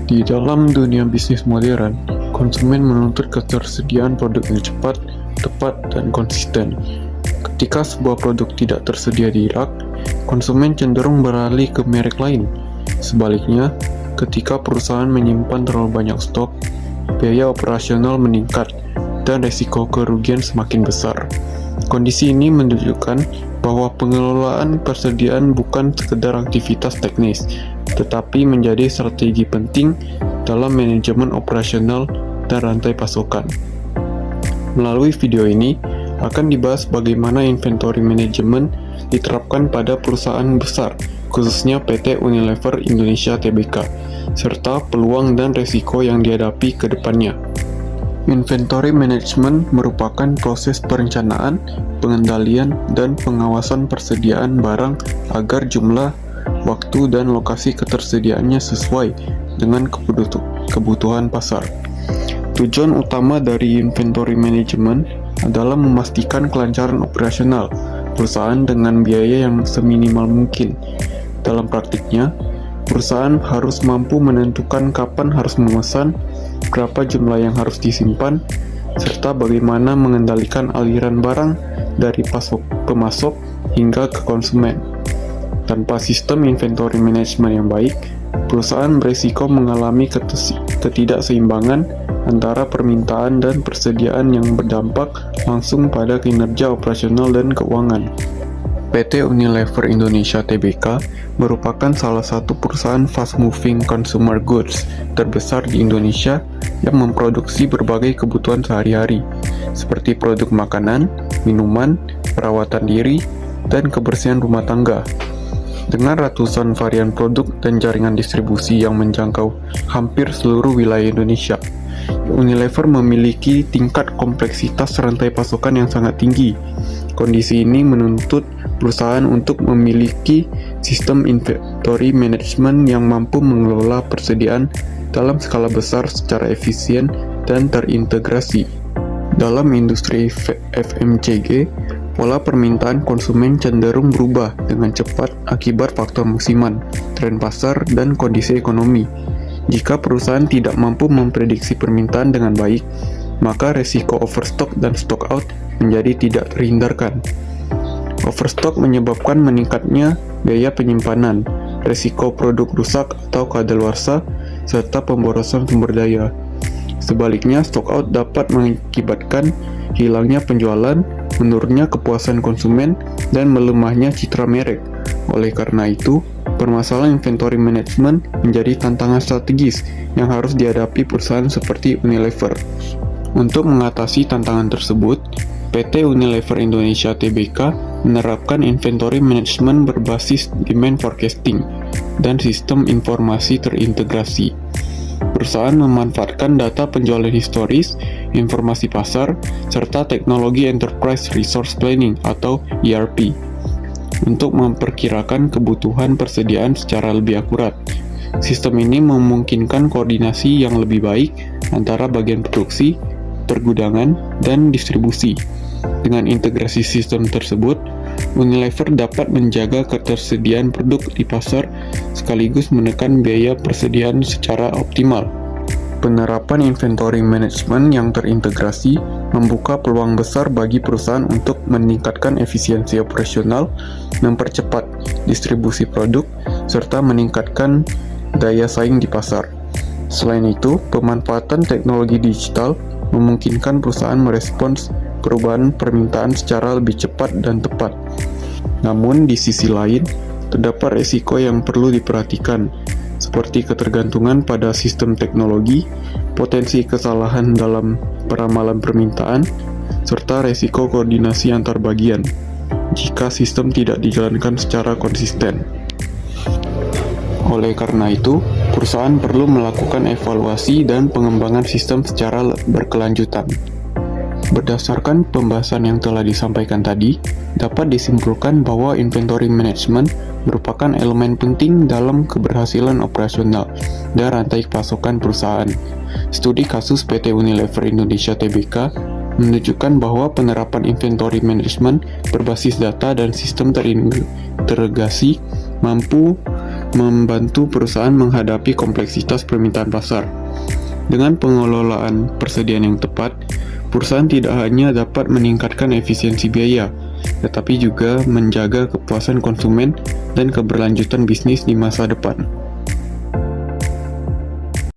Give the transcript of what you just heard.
Di dalam dunia bisnis modern, konsumen menuntut ketersediaan produk yang cepat, tepat, dan konsisten. Ketika sebuah produk tidak tersedia di rak, konsumen cenderung beralih ke merek lain. Sebaliknya, ketika perusahaan menyimpan terlalu banyak stok, biaya operasional meningkat, dan risiko kerugian semakin besar. Kondisi ini menunjukkan bahwa pengelolaan persediaan bukan sekedar aktivitas teknis, tetapi menjadi strategi penting dalam manajemen operasional dan rantai pasokan. Melalui video ini, akan dibahas bagaimana inventory management diterapkan pada perusahaan besar, khususnya PT Unilever Indonesia Tbk, serta peluang dan risiko yang dihadapi ke depannya. Inventory management merupakan proses perencanaan, pengendalian, dan pengawasan persediaan barang agar jumlah, waktu, dan lokasi ketersediaannya sesuai dengan kebutuhan pasar. Tujuan utama dari inventory management adalah memastikan kelancaran operasional perusahaan dengan biaya yang seminimal mungkin. Dalam praktiknya, perusahaan harus mampu menentukan kapan harus memesan, berapa jumlah yang harus disimpan, serta bagaimana mengendalikan aliran barang dari pemasok hingga ke konsumen. Tanpa sistem inventory management yang baik, perusahaan berisiko mengalami ketidakseimbangan antara permintaan dan persediaan yang berdampak langsung pada kinerja operasional dan keuangan. PT Unilever Indonesia Tbk merupakan salah satu perusahaan fast-moving consumer goods terbesar di Indonesia yang memproduksi berbagai kebutuhan sehari-hari, seperti produk makanan, minuman, perawatan diri, dan kebersihan rumah tangga. Dengan ratusan varian produk dan jaringan distribusi yang menjangkau hampir seluruh wilayah Indonesia, Unilever memiliki tingkat kompleksitas rantai pasokan yang sangat tinggi. Kondisi ini menuntut perusahaan untuk memiliki sistem inventory management yang mampu mengelola persediaan dalam skala besar secara efisien dan terintegrasi. Dalam industri FMCG, pola permintaan konsumen cenderung berubah dengan cepat akibat faktor musiman, tren pasar, dan kondisi ekonomi. Jika perusahaan tidak mampu memprediksi permintaan dengan baik, maka resiko overstock dan stock out menjadi tidak terhindarkan. Overstock menyebabkan meningkatnya biaya penyimpanan, resiko produk rusak atau kadaluarsa, serta pemborosan sumber daya. Sebaliknya, stock out dapat mengakibatkan hilangnya penjualan, menurunnya kepuasan konsumen, dan melemahnya citra merek. Oleh karena itu, permasalahan inventory management menjadi tantangan strategis yang harus dihadapi perusahaan seperti Unilever. Untuk mengatasi tantangan tersebut, PT Unilever Indonesia Tbk menerapkan inventory management berbasis demand forecasting dan sistem informasi terintegrasi. Perusahaan memanfaatkan data penjualan historis, informasi pasar, serta teknologi Enterprise Resource Planning atau ERP untuk memperkirakan kebutuhan persediaan secara lebih akurat. Sistem ini memungkinkan koordinasi yang lebih baik antara bagian produksi, pergudangan, dan distribusi. Dengan integrasi sistem tersebut, Unilever dapat menjaga ketersediaan produk di pasar sekaligus menekan biaya persediaan secara optimal. Penerapan inventory management yang terintegrasi membuka peluang besar bagi perusahaan untuk meningkatkan efisiensi operasional, mempercepat distribusi produk, serta meningkatkan daya saing di pasar. Selain itu, pemanfaatan teknologi digital memungkinkan perusahaan merespons perubahan permintaan secara lebih cepat dan tepat. Namun, di sisi lain, terdapat risiko yang perlu diperhatikan, seperti ketergantungan pada sistem teknologi, potensi kesalahan dalam peramalan permintaan, serta risiko koordinasi antar bagian jika sistem tidak dijalankan secara konsisten. Oleh karena itu, perusahaan perlu melakukan evaluasi dan pengembangan sistem secara berkelanjutan. Berdasarkan pembahasan yang telah disampaikan tadi, dapat disimpulkan bahwa inventory management merupakan elemen penting dalam keberhasilan operasional dan rantai pasokan perusahaan. Studi kasus PT Unilever Indonesia Tbk menunjukkan bahwa penerapan inventory management berbasis data dan sistem terintegrasi mampu membantu perusahaan menghadapi kompleksitas permintaan pasar. Dengan pengelolaan persediaan yang tepat, perusahaan tidak hanya dapat meningkatkan efisiensi biaya, tetapi juga menjaga kepuasan konsumen dan keberlanjutan bisnis di masa depan.